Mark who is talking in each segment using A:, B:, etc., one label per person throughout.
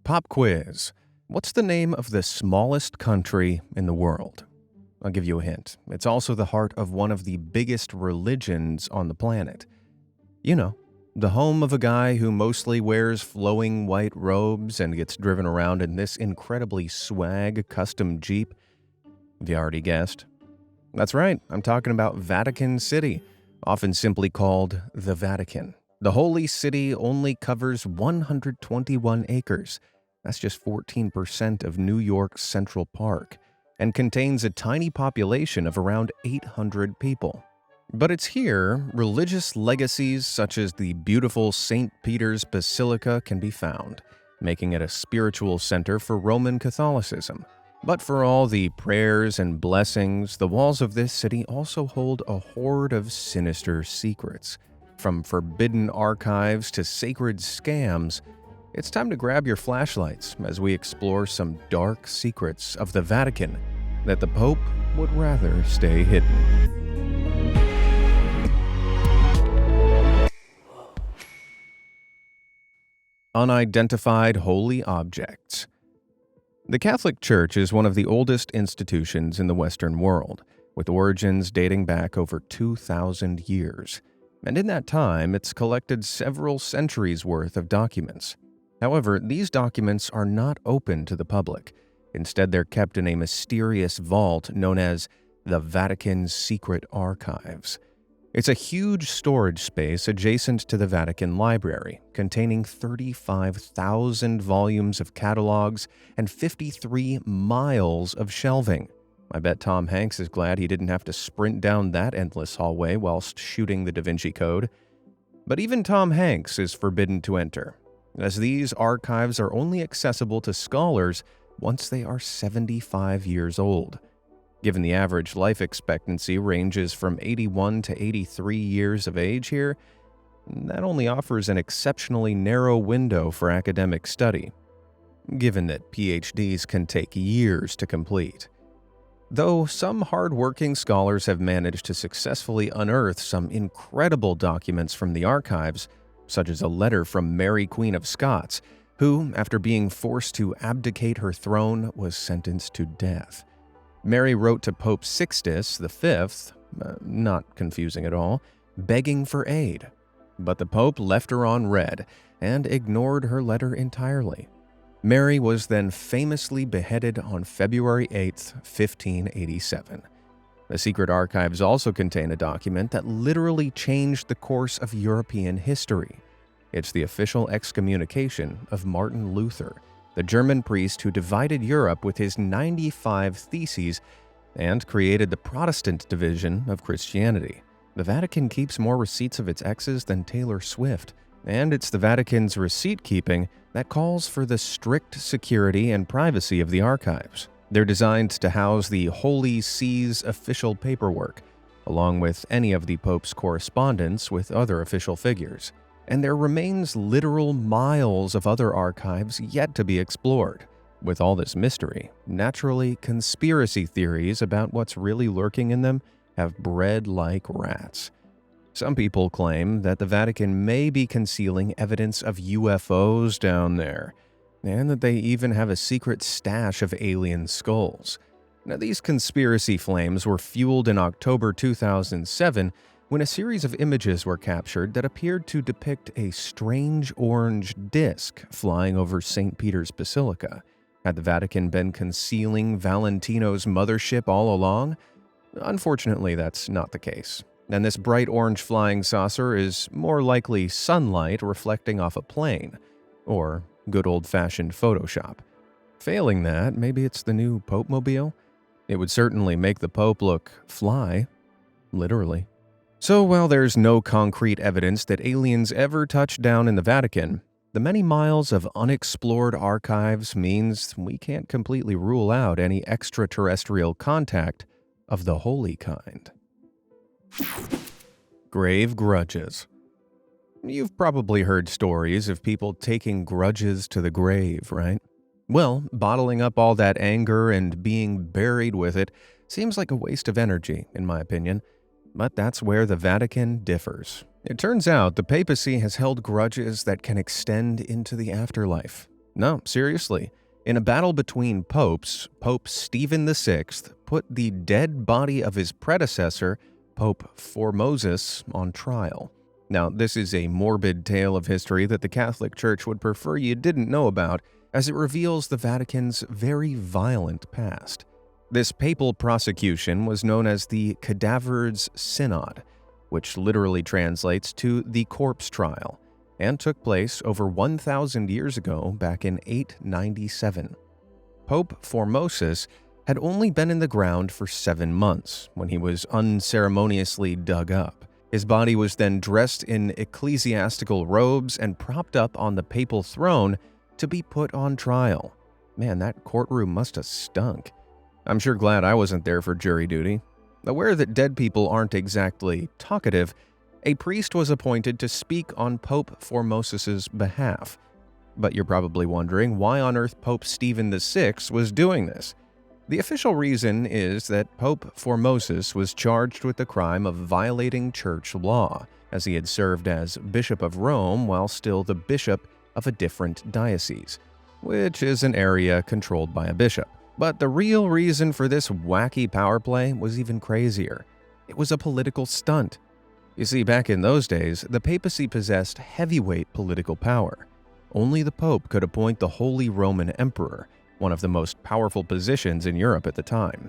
A: Pop quiz. What's the name of the smallest country in the world? I'll give you a hint. It's also the heart of one of the biggest religions on the planet. You know, the home of a guy who mostly wears flowing white robes and gets driven around in this incredibly swag custom Jeep. Have you already guessed? That's right, I'm talking about Vatican City, often simply called the Vatican. The Holy City only covers 121 acres. That's just 14% of New York's Central Park, and contains a tiny population of around 800 people. But it's here religious legacies such as the beautiful St. Peter's Basilica can be found, making it a spiritual center for Roman Catholicism. But for all the prayers and blessings, the walls of this city also hold a hoard of sinister secrets. From forbidden archives to sacred scams, it's time to grab your flashlights as we explore some dark secrets of the Vatican that the Pope would rather stay hidden. Unidentified holy objects. The Catholic Church is one of the oldest institutions in the Western world, with origins dating back over 2,000 years. And in that time, it's collected several centuries' worth of documents. However, these documents are not open to the public. Instead, they're kept in a mysterious vault known as the Vatican's Secret Archives. It's a huge storage space adjacent to the Vatican Library, containing 35,000 volumes of catalogs and 53 miles of shelving. I bet Tom Hanks is glad he didn't have to sprint down that endless hallway whilst shooting the Da Vinci Code. But even Tom Hanks is forbidden to enter, as these archives are only accessible to scholars once they are 75 years old. Given the average life expectancy ranges from 81 to 83 years of age here, that only offers an exceptionally narrow window for academic study, given that PhDs can take years to complete. Though some hard-working scholars have managed to successfully unearth some incredible documents from the archives, such as a letter from Mary, Queen of Scots, who, after being forced to abdicate her throne, was sentenced to death. Mary wrote to Pope Sixtus V, not confusing at all, begging for aid. But the Pope left her on red and ignored her letter entirely. Mary was then famously beheaded on February 8, 1587. The secret archives also contain a document that literally changed the course of European history. It's the official excommunication of Martin Luther, the German priest who divided Europe with his 95 Theses and created the Protestant division of Christianity. The Vatican keeps more receipts of its exes than Taylor Swift, and it's the Vatican's receipt-keeping that calls for the strict security and privacy of the archives. They're designed to house the Holy See's official paperwork, along with any of the Pope's correspondence with other official figures. And there remains literal miles of other archives yet to be explored. With all this mystery, naturally, conspiracy theories about what's really lurking in them have bred like rats. Some people claim that the Vatican may be concealing evidence of UFOs down there, and that they even have a secret stash of alien skulls. Now, these conspiracy flames were fueled in October 2007 when a series of images were captured that appeared to depict a strange orange disk flying over St. Peter's Basilica. Had the Vatican been concealing Valentino's mothership all along? Unfortunately, that's not the case. And this bright orange flying saucer is more likely sunlight reflecting off a plane, or good old-fashioned Photoshop. Failing that, maybe it's the new Pope-mobile? It would certainly make the Pope look fly, literally. So while there's no concrete evidence that aliens ever touched down in the Vatican, the many miles of unexplored archives means we can't completely rule out any extraterrestrial contact of the holy kind. Grave grudges. You've probably heard stories of people taking grudges to the grave, right? Well, bottling up all that anger and being buried with it seems like a waste of energy, in my opinion. But that's where the Vatican differs. It turns out the papacy has held grudges that can extend into the afterlife. No, seriously. In a battle between popes, Pope Stephen VI put the dead body of his predecessor, Pope Formosus, on trial. Now, this is a morbid tale of history that the Catholic Church would prefer you didn't know about, as it reveals the Vatican's very violent past. This papal prosecution was known as the Cadaver's Synod, which literally translates to the corpse trial, and took place over 1,000 years ago back in 897. Pope Formosus had only been in the ground for 7 months when he was unceremoniously dug up. His body was then dressed in ecclesiastical robes and propped up on the papal throne to be put on trial. Man, that courtroom must have stunk. I'm sure glad I wasn't there for jury duty. Aware that dead people aren't exactly talkative, a priest was appointed to speak on Pope Formosus's behalf. But you're probably wondering why on earth Pope Stephen VI was doing this. The official reason is that Pope Formosus was charged with the crime of violating church law, as he had served as Bishop of Rome while still the bishop of a different diocese, which is an area controlled by a bishop. But the real reason for this wacky power play was even crazier. It was a political stunt. You see, back in those days, the papacy possessed heavyweight political power. Only the Pope could appoint the Holy Roman Emperor, one of the most powerful positions in Europe at the time.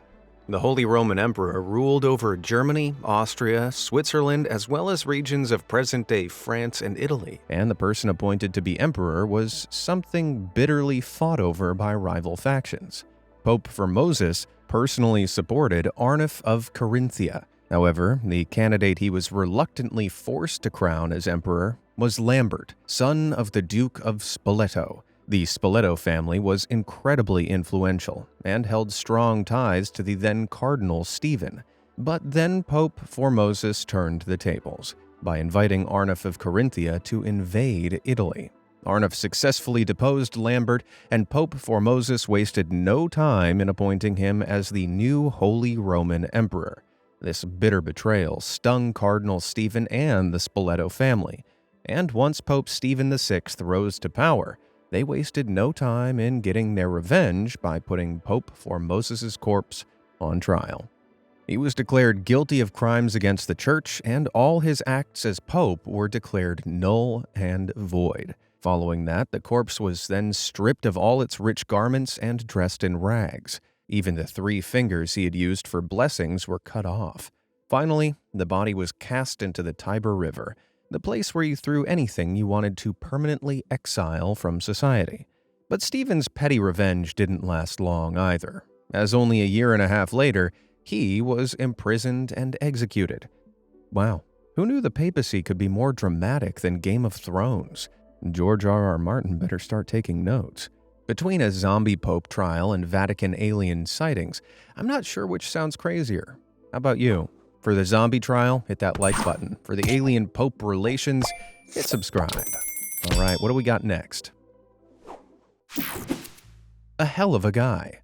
A: The Holy Roman Emperor ruled over Germany, Austria, Switzerland, as well as regions of present-day France and Italy, and the person appointed to be emperor was something bitterly fought over by rival factions. Pope Formosus personally supported Arnulf of Carinthia. However, the candidate he was reluctantly forced to crown as emperor was Lambert, son of the Duke of Spoleto. The Spoleto family was incredibly influential and held strong ties to the then Cardinal Stephen. But then Pope Formosus turned the tables by inviting Arnulf of Carinthia to invade Italy. Arnulf successfully deposed Lambert, and Pope Formosus wasted no time in appointing him as the new Holy Roman Emperor. This bitter betrayal stung Cardinal Stephen and the Spoleto family, and once Pope Stephen VI rose to power, they wasted no time in getting their revenge by putting Pope Formosus's corpse on trial. He was declared guilty of crimes against the church, and all his acts as pope were declared null and void. Following that, the corpse was then stripped of all its rich garments and dressed in rags. Even the 3 fingers he had used for blessings were cut off. Finally, the body was cast into the Tiber River, the place where you threw anything you wanted to permanently exile from society. But Stephen's petty revenge didn't last long either, as only a year and a half later, he was imprisoned and executed. Wow, who knew the papacy could be more dramatic than Game of Thrones? George R.R. Martin better start taking notes. Between a zombie pope trial and Vatican alien sightings, I'm not sure which sounds crazier. How about you? For the zombie trial, hit that like button. For the alien pope relations, hit subscribe. All right, what do we got next? A hell of a guy.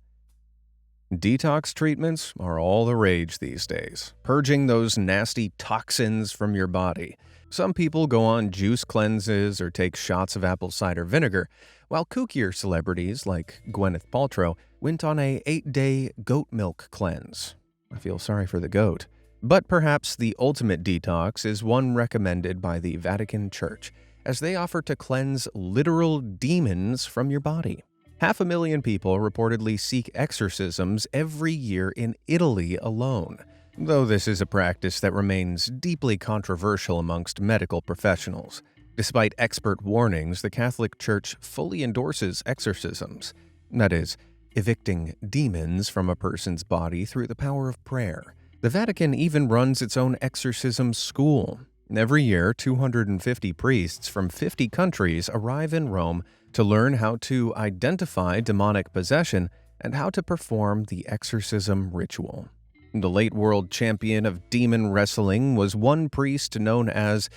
A: Detox treatments are all the rage these days, purging those nasty toxins from your body. Some people go on juice cleanses or take shots of apple cider vinegar, while kookier celebrities like Gwyneth Paltrow went on a 8-day goat milk cleanse. I feel sorry for the goat. But perhaps the ultimate detox is one recommended by the Vatican Church, as they offer to cleanse literal demons from your body. 500,000 people reportedly seek exorcisms every year in Italy alone, though this is a practice that remains deeply controversial amongst medical professionals. Despite expert warnings, the Catholic Church fully endorses exorcisms, that is, evicting demons from a person's body through the power of prayer. The Vatican even runs its own exorcism school. Every year, 250 priests from 50 countries arrive in Rome to learn how to identify demonic possession and how to perform the exorcism ritual. The late world champion of demon wrestling was one priest known as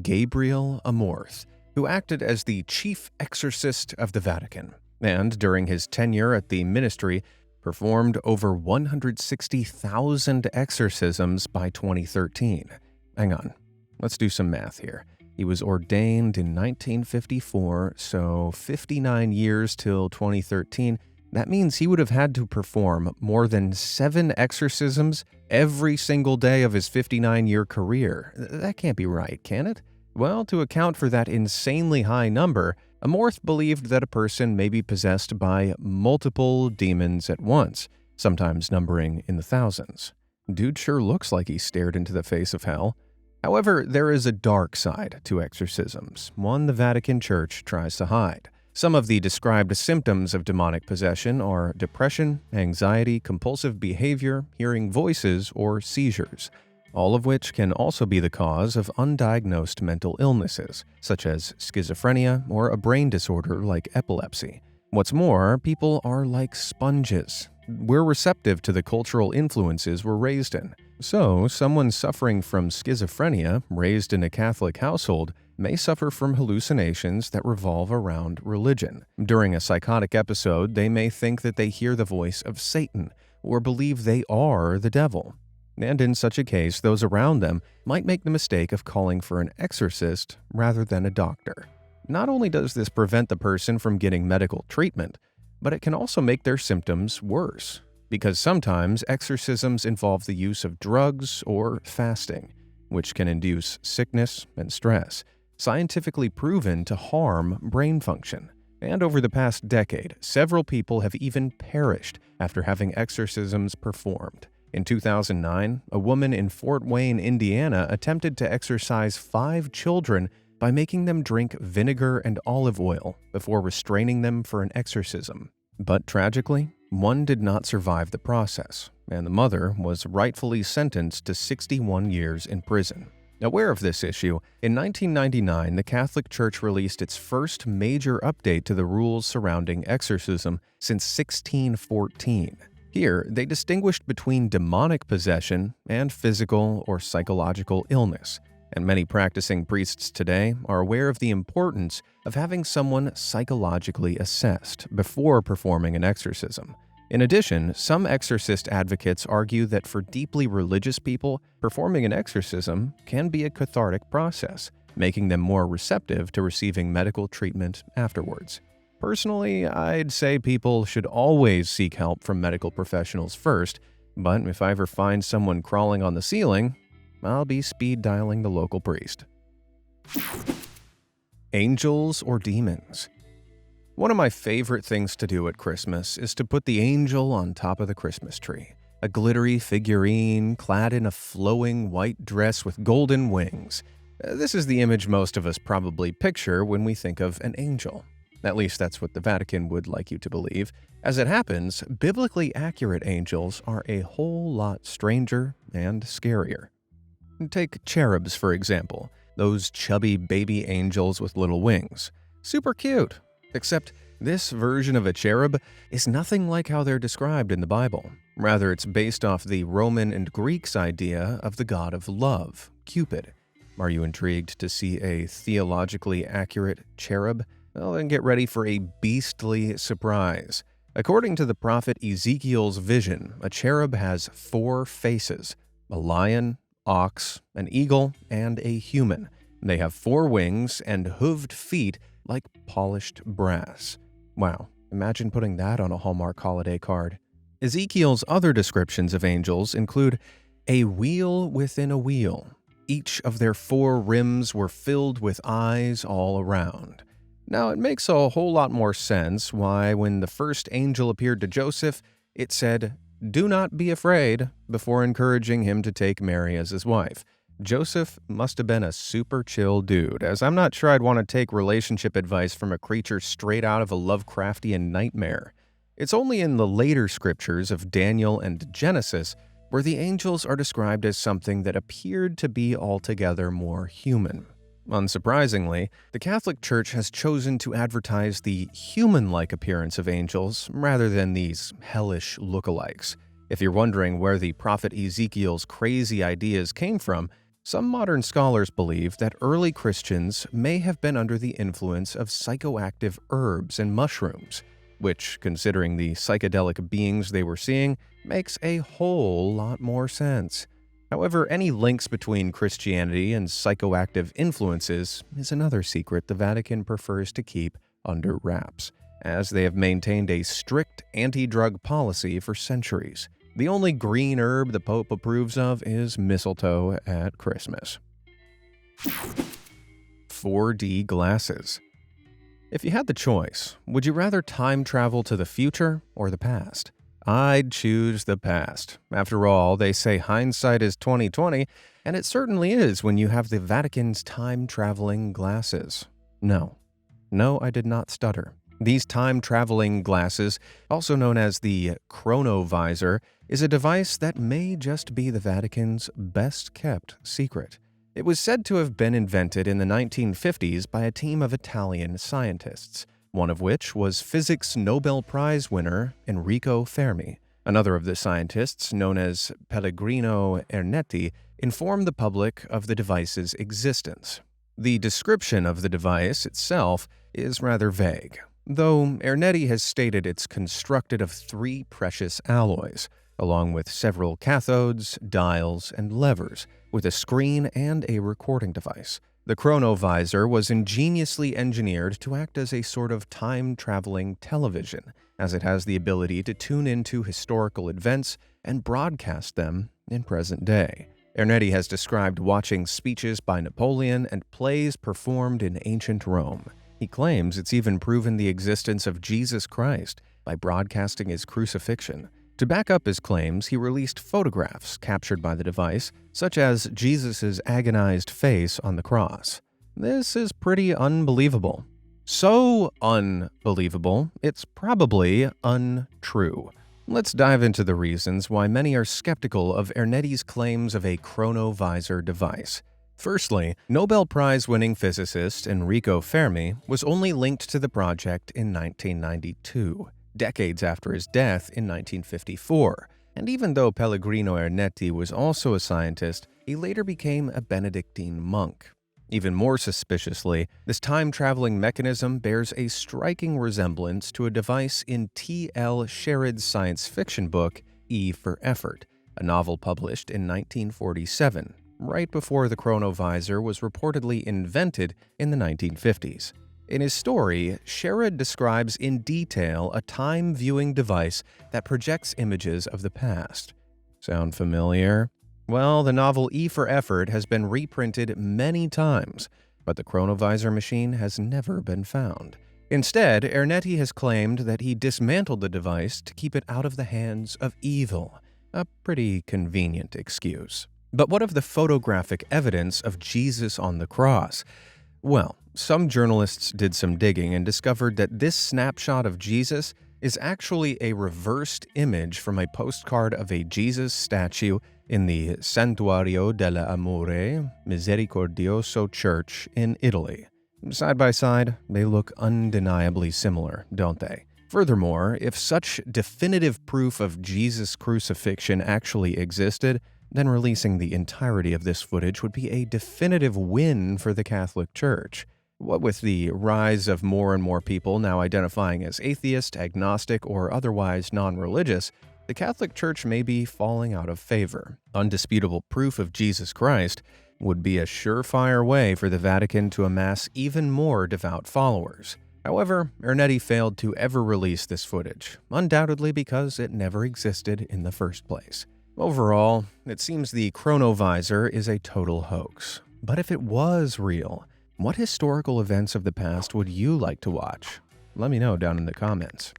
A: Gabriel Amorth, who acted as the chief exorcist of the Vatican, and during his tenure at the ministry, performed over 160,000 exorcisms by 2013. Hang on, let's do some math here. He was ordained in 1954, so 59 years till 2013. That means he would have had to perform more than 7 exorcisms every single day of his 59-year career. That can't be right, can it? Well, to account for that insanely high number, Amorth believed that a person may be possessed by multiple demons at once, sometimes numbering in the thousands. Dude sure looks like he stared into the face of hell. However, there is a dark side to exorcisms, one the Vatican Church tries to hide. Some of the described symptoms of demonic possession are depression, anxiety, compulsive behavior, hearing voices, or seizures, all of which can also be the cause of undiagnosed mental illnesses, such as schizophrenia or a brain disorder like epilepsy. What's more, people are like sponges. We're receptive to the cultural influences we're raised in. So, someone suffering from schizophrenia, raised in a Catholic household, may suffer from hallucinations that revolve around religion. During a psychotic episode, they may think that they hear the voice of Satan, or believe they are the devil. And in such a case, those around them might make the mistake of calling for an exorcist rather than a doctor. Not only does this prevent the person from getting medical treatment, but it can also make their symptoms worse, because sometimes exorcisms involve the use of drugs or fasting, which can induce sickness and stress, scientifically proven to harm brain function. And over the past decade, several people have even perished after having exorcisms performed. In 2009, a woman in Fort Wayne, Indiana, attempted to exorcise 5 children by making them drink vinegar and olive oil before restraining them for an exorcism. But tragically, one did not survive the process, and the mother was rightfully sentenced to 61 years in prison. Aware of this issue, in 1999, the Catholic Church released its first major update to the rules surrounding exorcism since 1614. Here, they distinguished between demonic possession and physical or psychological illness, and many practicing priests today are aware of the importance of having someone psychologically assessed before performing an exorcism. In addition, some exorcist advocates argue that for deeply religious people, performing an exorcism can be a cathartic process, making them more receptive to receiving medical treatment afterwards. Personally, I'd say people should always seek help from medical professionals first, but if I ever find someone crawling on the ceiling, I'll be speed dialing the local priest. Angels or demons? One of my favorite things to do at Christmas is to put the angel on top of the Christmas tree. A glittery figurine clad in a flowing white dress with golden wings. This is the image most of us probably picture when we think of an angel. At least that's what the Vatican would like you to believe. As it happens, biblically accurate angels are a whole lot stranger and scarier. Take cherubs, for example. Those chubby baby angels with little wings. Super cute. Except this version of a cherub is nothing like how they're described in the Bible. Rather, it's based off the Roman and Greeks' idea of the god of love, Cupid. Are you intrigued to see a theologically accurate cherub? Well, then get ready for a beastly surprise. According to the prophet Ezekiel's vision, a cherub has 4 faces: a lion, ox, an eagle, and a human. They have 4 wings and hooved feet like polished brass. Wow, imagine putting that on a Hallmark holiday card. Ezekiel's other descriptions of angels include a wheel within a wheel. Each of their 4 rims were filled with eyes all around. Now, it makes a whole lot more sense why, when the first angel appeared to Joseph, it said, "Do not be afraid," before encouraging him to take Mary as his wife. Joseph must have been a super chill dude, as I'm not sure I'd want to take relationship advice from a creature straight out of a Lovecraftian nightmare. It's only in the later scriptures of Daniel and Genesis where the angels are described as something that appeared to be altogether more human. Unsurprisingly, the Catholic Church has chosen to advertise the human-like appearance of angels rather than these hellish lookalikes. If you're wondering where the prophet Ezekiel's crazy ideas came from, some modern scholars believe that early Christians may have been under the influence of psychoactive herbs and mushrooms, which, considering the psychedelic beings they were seeing, makes a whole lot more sense. However, any links between Christianity and psychoactive influences is another secret the Vatican prefers to keep under wraps, as they have maintained a strict anti-drug policy for centuries. The only green herb the Pope approves of is mistletoe at Christmas. 4D glasses. If you had the choice, would you rather time travel to the future or the past? I'd choose the past. After all, they say hindsight is 20/20, and it certainly is when you have the Vatican's time-traveling glasses. No, I did not stutter. These time-traveling glasses, also known as the chronovisor, is a device that may just be the Vatican's best-kept secret. It was said to have been invented in the 1950s by a team of Italian scientists, one of which was physics Nobel Prize winner Enrico Fermi. Another of the scientists, known as Pellegrino Ernetti, informed the public of the device's existence. The description of the device itself is rather vague, though Ernetti has stated it's constructed of 3 precious alloys, along with several cathodes, dials, and levers, with a screen and a recording device. The chronovisor was ingeniously engineered to act as a sort of time-traveling television, as it has the ability to tune into historical events and broadcast them in present day. Ernetti has described watching speeches by Napoleon and plays performed in ancient Rome. He claims it's even proven the existence of Jesus Christ by broadcasting his crucifixion. To back up his claims, he released photographs captured by the device, such as Jesus' agonized face on the cross. This is pretty unbelievable. So unbelievable, it's probably untrue. Let's dive into the reasons why many are skeptical of Ernetti's claims of a chronovisor device. Firstly, Nobel Prize-winning physicist Enrico Fermi was only linked to the project in 1992. Decades after his death in 1954, and even though Pellegrino Ernetti was also a scientist, he later became a Benedictine monk. Even more suspiciously, this time-traveling mechanism bears a striking resemblance to a device in T.L. Sherrod's science fiction book, E for Effort, a novel published in 1947, right before the chronovisor was reportedly invented in the 1950s. In his story, Sherrod describes in detail a time-viewing device that projects images of the past. Sound familiar? Well, the novel E for Effort has been reprinted many times, but the chronovisor machine has never been found. Instead, Ernetti has claimed that he dismantled the device to keep it out of the hands of evil. A pretty convenient excuse. But what of the photographic evidence of Jesus on the cross? Well, some journalists did some digging and discovered that this snapshot of Jesus is actually a reversed image from a postcard of a Jesus statue in the Santuario dell'Amore Misericordioso Church in Italy. Side by side, they look undeniably similar, don't they? Furthermore, if such definitive proof of Jesus' crucifixion actually existed, then releasing the entirety of this footage would be a definitive win for the Catholic Church. What with the rise of more and more people now identifying as atheist, agnostic, or otherwise non-religious, the Catholic Church may be falling out of favor. Undisputable proof of Jesus Christ would be a surefire way for the Vatican to amass even more devout followers. However, Ernetti failed to ever release this footage, undoubtedly because it never existed in the first place. Overall, it seems the chronovisor is a total hoax. But if it was real, what historical events of the past would you like to watch? Let me know down in the comments.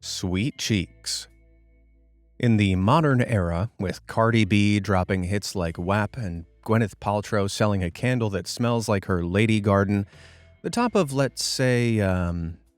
A: Sweet cheeks. In the modern era, with Cardi B dropping hits like WAP and Gwyneth Paltrow selling a candle that smells like her lady garden, the top of, let's say,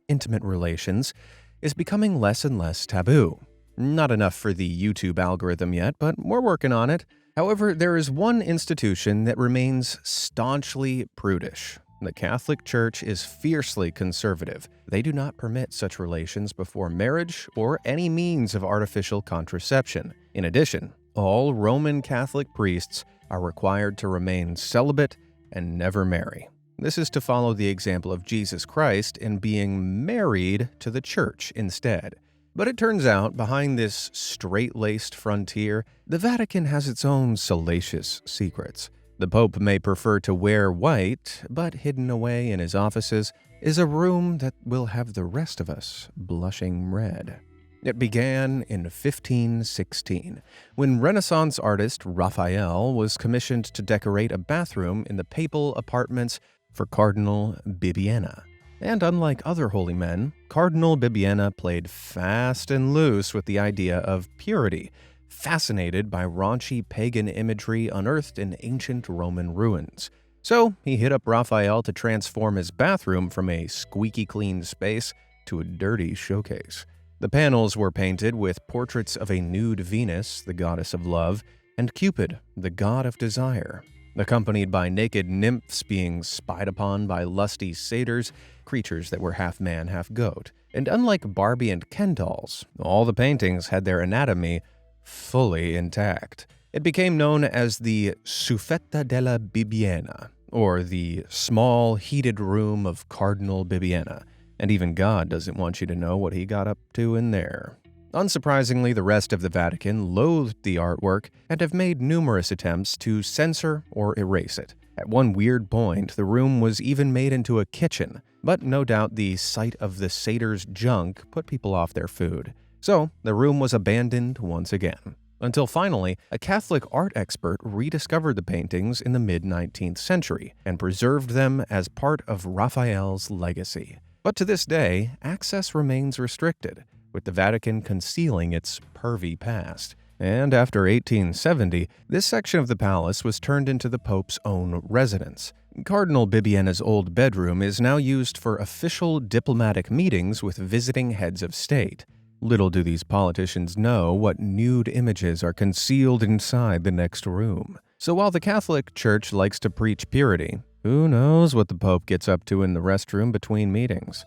A: intimate relations is becoming less and less taboo. Not enough for the YouTube algorithm yet, but we're working on it. However, there is one institution that remains staunchly prudish. The Catholic Church is fiercely conservative. They do not permit such relations before marriage or any means of artificial contraception. In addition, all Roman Catholic priests are required to remain celibate and never marry. This is to follow the example of Jesus Christ in being married to the Church instead. But it turns out, behind this straight-laced frontier, the Vatican has its own salacious secrets. The Pope may prefer to wear white, but hidden away in his offices is a room that will have the rest of us blushing red. It began in 1516, when Renaissance artist Raphael was commissioned to decorate a bathroom in the papal apartments for Cardinal Bibbiena. And unlike other holy men, Cardinal Bibbiena played fast and loose with the idea of purity, fascinated by raunchy pagan imagery unearthed in ancient Roman ruins. So he hit up Raphael to transform his bathroom from a squeaky clean space to a dirty showcase. The panels were painted with portraits of a nude Venus, the goddess of love, and Cupid, the god of desire, accompanied by naked nymphs being spied upon by lusty satyrs, creatures that were half man, half goat. And unlike Barbie and Ken dolls, all the paintings had their anatomy fully intact. It became known as the Sufetta della Bibbiena, or the small, heated room of Cardinal Bibbiena, and even God doesn't want you to know what he got up to in there. Unsurprisingly, the rest of the Vatican loathed the artwork and have made numerous attempts to censor or erase it. At one weird point, the room was even made into a kitchen, but no doubt the sight of the satyr's junk put people off their food. So, the room was abandoned once again. Until finally, a Catholic art expert rediscovered the paintings in the mid-19th century and preserved them as part of Raphael's legacy. But to this day, access remains restricted, with the Vatican concealing its pervy past. And after 1870, this section of the palace was turned into the Pope's own residence. Cardinal Bibbiena's old bedroom is now used for official diplomatic meetings with visiting heads of state. Little do these politicians know what nude images are concealed inside the next room. So while the Catholic Church likes to preach purity, who knows what the Pope gets up to in the restroom between meetings?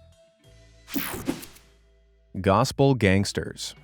A: Gospel gangsters.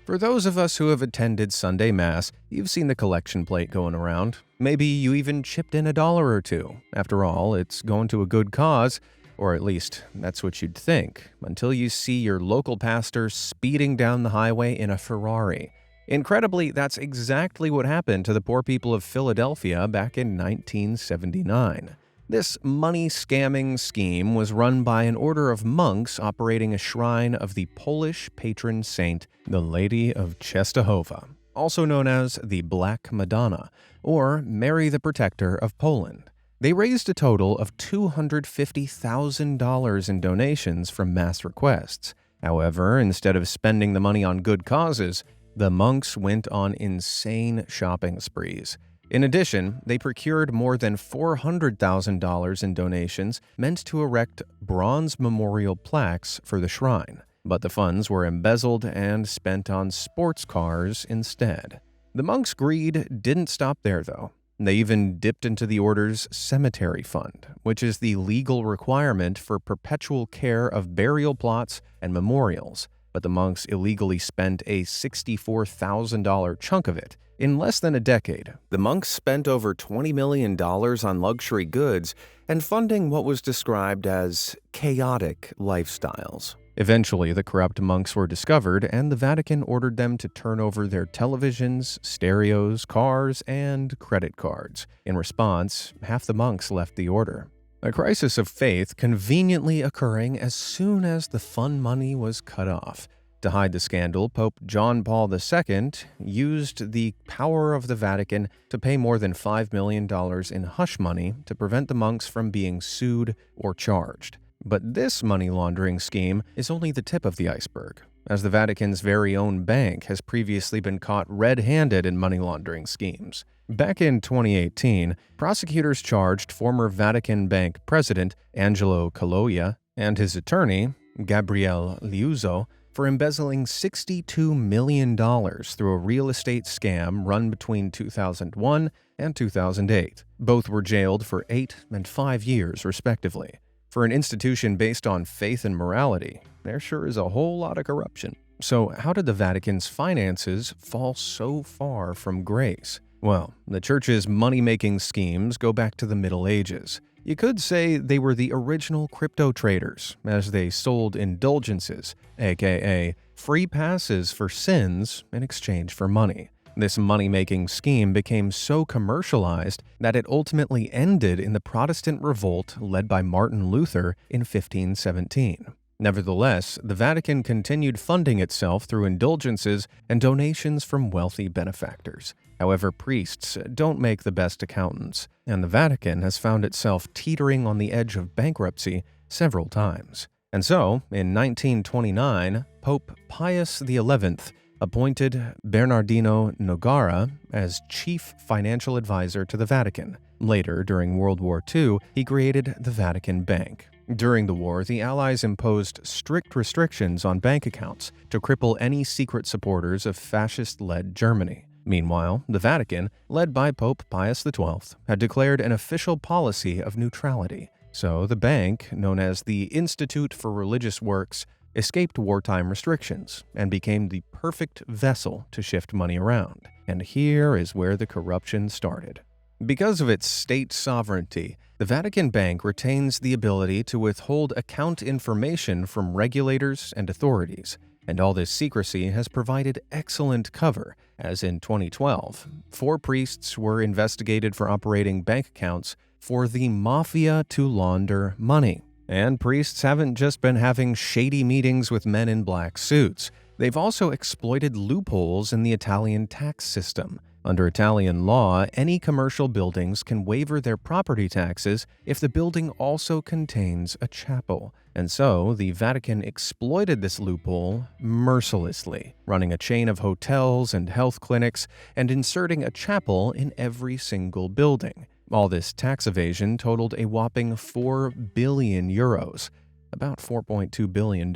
A: For those of us who have attended Sunday Mass, you've seen the collection plate going around. Maybe you even chipped in $1 or $2. After all, it's going to a good cause, or at least that's what you'd think, until you see your local pastor speeding down the highway in a Ferrari. Incredibly, that's exactly what happened to the poor people of Philadelphia back in 1979. This money-scamming scheme was run by an order of monks operating a shrine of the Polish patron saint, the Lady of Czestochowa, also known as the Black Madonna, or Mary the Protector of Poland. They raised a total of $250,000 in donations from mass requests. However, instead of spending the money on good causes, the monks went on insane shopping sprees. In addition, they procured more than $400,000 in donations meant to erect bronze memorial plaques for the shrine. But the funds were embezzled and spent on sports cars instead. The monks' greed didn't stop there, though. They even dipped into the order's cemetery fund, which is the legal requirement for perpetual care of burial plots and memorials. But the monks illegally spent a $64,000 chunk of it. In less than a decade, the monks spent over $20 million on luxury goods and funding what was described as chaotic lifestyles. Eventually, the corrupt monks were discovered, and the Vatican ordered them to turn over their televisions, stereos, cars, and credit cards. In response, half the monks left the order. A crisis of faith conveniently occurring as soon as the fun money was cut off. To hide the scandal, Pope John Paul II used the power of the Vatican to pay more than $5 million in hush money to prevent the monks from being sued or charged. But this money laundering scheme is only the tip of the iceberg, as the Vatican's very own bank has previously been caught red-handed in money laundering schemes. Back in 2018, prosecutors charged former Vatican Bank president Angelo Caloia and his attorney, Gabriele Liuzzo, for embezzling $62 million through a real estate scam run between 2001 and 2008. Both were jailed for 8 and 5 years, respectively. For an institution based on faith and morality, there sure is a whole lot of corruption. So how did the Vatican's finances fall so far from grace? Well, the Church's money-making schemes go back to the Middle Ages. You could say they were the original crypto traders, as they sold indulgences, aka free passes for sins in exchange for money. This money-making scheme became so commercialized that it ultimately ended in the Protestant revolt led by Martin Luther in 1517. Nevertheless, the Vatican continued funding itself through indulgences and donations from wealthy benefactors. However, priests don't make the best accountants, and the Vatican has found itself teetering on the edge of bankruptcy several times. And so, in 1929, Pope Pius XI appointed Bernardino Nogara as chief financial advisor to the Vatican. Later, during World War II, he created the Vatican Bank. During the war, the Allies imposed strict restrictions on bank accounts to cripple any secret supporters of fascist-led Germany. Meanwhile, the Vatican, led by Pope Pius XII, had declared an official policy of neutrality. So the bank, known as the Institute for Religious Works, escaped wartime restrictions and became the perfect vessel to shift money around. And here is where the corruption started. Because of its state sovereignty, the Vatican Bank retains the ability to withhold account information from regulators and authorities, and all this secrecy has provided excellent cover, as in 2012, 4 priests were investigated for operating bank accounts for the mafia to launder money. And priests haven't just been having shady meetings with men in black suits. They've also exploited loopholes in the Italian tax system. Under Italian law, any commercial buildings can waiver their property taxes if the building also contains a chapel. And so, the Vatican exploited this loophole mercilessly, running a chain of hotels and health clinics and inserting a chapel in every single building. All this tax evasion totaled a whopping 4 billion euros, about $4.2 billion,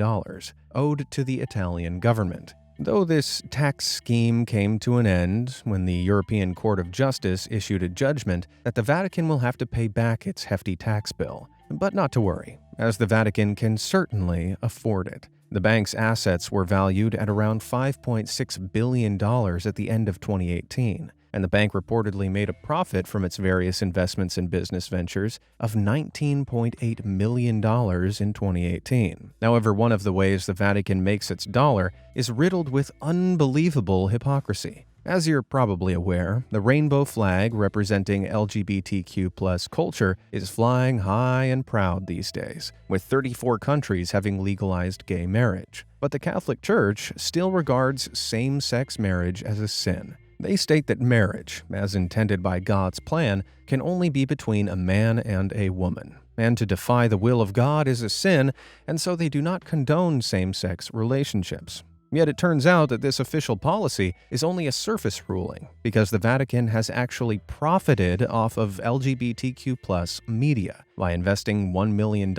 A: owed to the Italian government. Though this tax scheme came to an end when the European Court of Justice issued a judgment that the Vatican will have to pay back its hefty tax bill. But not to worry, as the Vatican can certainly afford it. The bank's assets were valued at around $5.6 billion at the end of 2018. And the bank reportedly made a profit from its various investments in business ventures of $19.8 million in 2018. However, one of the ways the Vatican makes its dollar is riddled with unbelievable hypocrisy. As you're probably aware, the rainbow flag representing LGBTQ+ culture is flying high and proud these days, with 34 countries having legalized gay marriage. But the Catholic Church still regards same-sex marriage as a sin. They state that marriage, as intended by God's plan, can only be between a man and a woman, and to defy the will of God is a sin, and so they do not condone same-sex relationships. Yet it turns out that this official policy is only a surface ruling, because the Vatican has actually profited off of LGBTQ+ media by investing $1 million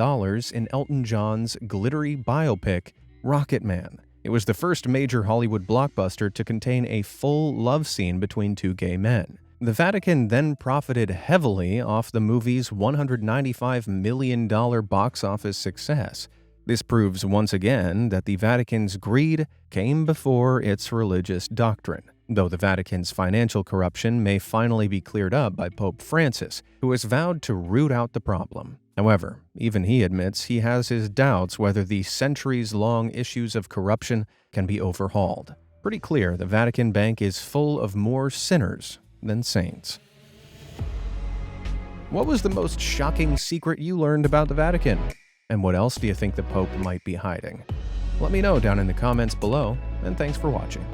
A: in Elton John's glittery biopic, Rocket Man. It was the first major Hollywood blockbuster to contain a full love scene between 2 gay men. The Vatican then profited heavily off the movie's $195 million box office success. This proves once again that the Vatican's greed came before its religious doctrine, though the Vatican's financial corruption may finally be cleared up by Pope Francis, who has vowed to root out the problem. However, even he admits he has his doubts whether the centuries-long issues of corruption can be overhauled. Pretty clear the Vatican Bank is full of more sinners than saints. What was the most shocking secret you learned about the Vatican? And what else do you think the Pope might be hiding? Let me know down in the comments below, and thanks for watching.